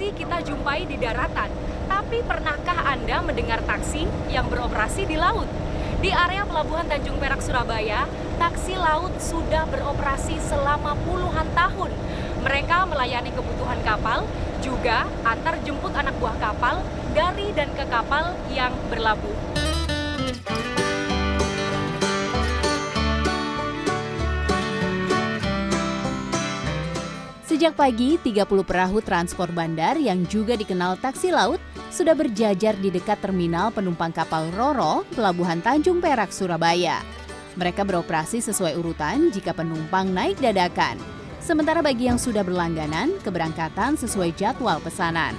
taksi kita jumpai di daratan. Tapi pernahkah Anda mendengar taksi yang beroperasi di laut? Di area Pelabuhan Tanjung Perak, Surabaya, taksi laut sudah beroperasi selama puluhan tahun. Mereka melayani kebutuhan kapal, juga antar jemput anak buah kapal dari dan ke kapal yang berlabuh. Sejak pagi, 30 perahu transport bandar yang juga dikenal taksi laut sudah berjajar di dekat terminal penumpang kapal Roro, Pelabuhan Tanjung Perak, Surabaya. Mereka beroperasi sesuai urutan jika penumpang naik dadakan. Sementara bagi yang sudah berlangganan, keberangkatan sesuai jadwal pesanan.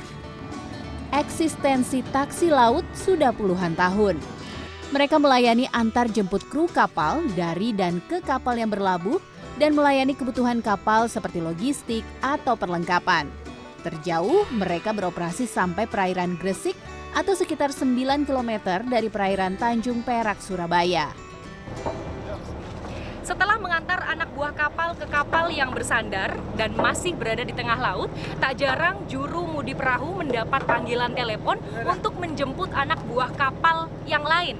Eksistensi taksi laut sudah puluhan tahun. Mereka melayani antar jemput kru kapal dari dan ke kapal yang berlabuh dan melayani kebutuhan kapal seperti logistik atau perlengkapan. Terjauh, mereka beroperasi sampai perairan Gresik atau sekitar 9 km dari perairan Tanjung Perak, Surabaya. Setelah mengantar anak buah kapal ke kapal yang bersandar dan masih berada di tengah laut, tak jarang juru mudi perahu mendapat panggilan telepon untuk menjemput anak buah kapal yang lain.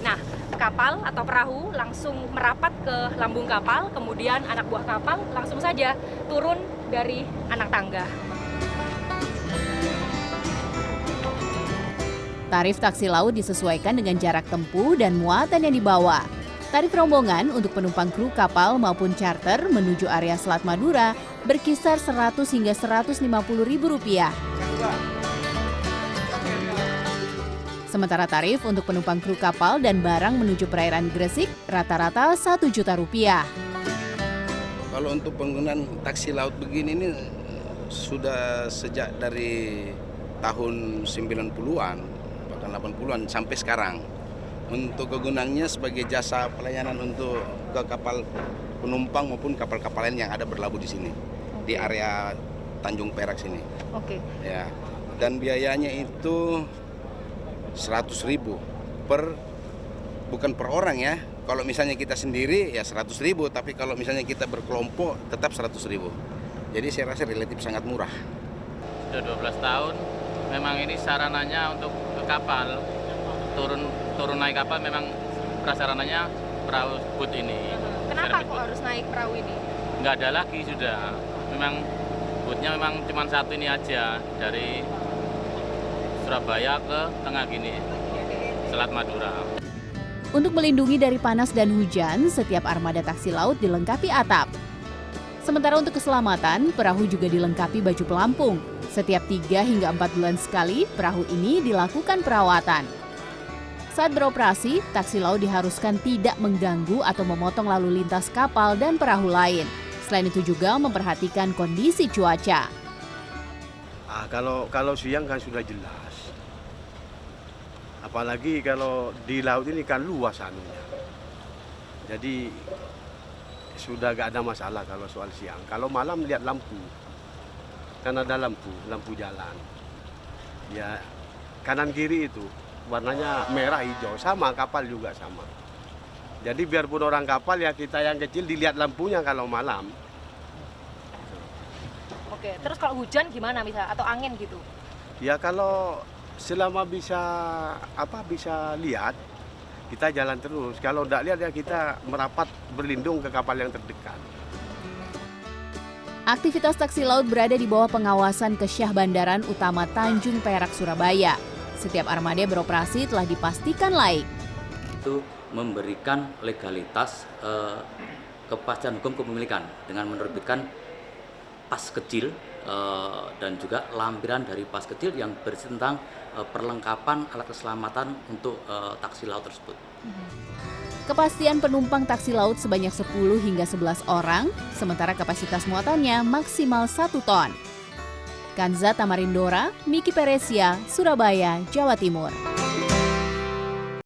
Nah, kapal atau perahu langsung merapat ke lambung kapal, kemudian anak buah kapal langsung saja turun dari anak tangga. Tarif taksi laut disesuaikan dengan jarak tempuh dan muatan yang dibawa. Tarif rombongan untuk penumpang kru kapal maupun charter menuju area Selat Madura berkisar 100 hingga Rp150.000. Sementara tarif untuk penumpang kru kapal dan barang menuju perairan Gresik rata-rata Rp1 juta. Kalau untuk penggunaan taksi laut begini ini sudah sejak dari tahun 90-an, bahkan 80-an sampai sekarang. Untuk kegunaannya sebagai jasa pelayanan untuk ke kapal penumpang maupun kapal-kapal lain yang ada berlabuh di sini, di area Tanjung Perak sini. Oke. Ya, dan biayanya itu 100.000 bukan per orang ya. Kalau misalnya kita sendiri ya 100.000, tapi kalau misalnya kita berkelompok tetap 100.000. Jadi saya rasa relatif sangat murah. Sudah 12 tahun, memang ini sarananya untuk ke kapal. Turun naik kapal memang prasarananya perahu boot ini. Kenapa kok harus naik perahu ini? Nggak ada lagi sudah. Memang bootnya memang cuma satu ini aja dari Surabaya ke tengah gini, Selat Madura. Untuk melindungi dari panas dan hujan, setiap armada taksi laut dilengkapi atap. Sementara untuk keselamatan, perahu juga dilengkapi baju pelampung. Setiap 3 hingga 4 bulan sekali, perahu ini dilakukan perawatan. Saat beroperasi, taksi laut diharuskan tidak mengganggu atau memotong lalu lintas kapal dan perahu lain. Selain itu juga memperhatikan kondisi cuaca. Kalau siang kan sudah jelas. Apalagi kalau di laut ini kan luas anunya. Jadi sudah gak ada masalah kalau soal siang. Kalau malam lihat lampu. Kan ada lampu jalan. Ya, kanan kiri itu warnanya merah hijau, sama kapal juga sama. Jadi biarpun orang kapal ya kita yang kecil dilihat lampunya kalau malam. Oke, terus kalau hujan gimana misalnya atau angin gitu? Ya kalau selama bisa lihat kita jalan terus. Kalau tidak lihat ya kita merapat berlindung ke kapal yang terdekat. Aktivitas taksi laut berada di bawah pengawasan Kesyah Bandaran Utama Tanjung Perak, Surabaya. Setiap armada beroperasi telah dipastikan laik. Itu memberikan legalitas kepastian hukum kepemilikan dengan menerbitkan pas kecil dan juga lampiran dari pas kecil yang berisi tentang perlengkapan alat keselamatan untuk taksi laut tersebut. Kepastian penumpang taksi laut sebanyak 10 hingga 11 orang, sementara kapasitas muatannya maksimal 1 ton. Kanza Tamarindora, Miki Peresia, Surabaya, Jawa Timur.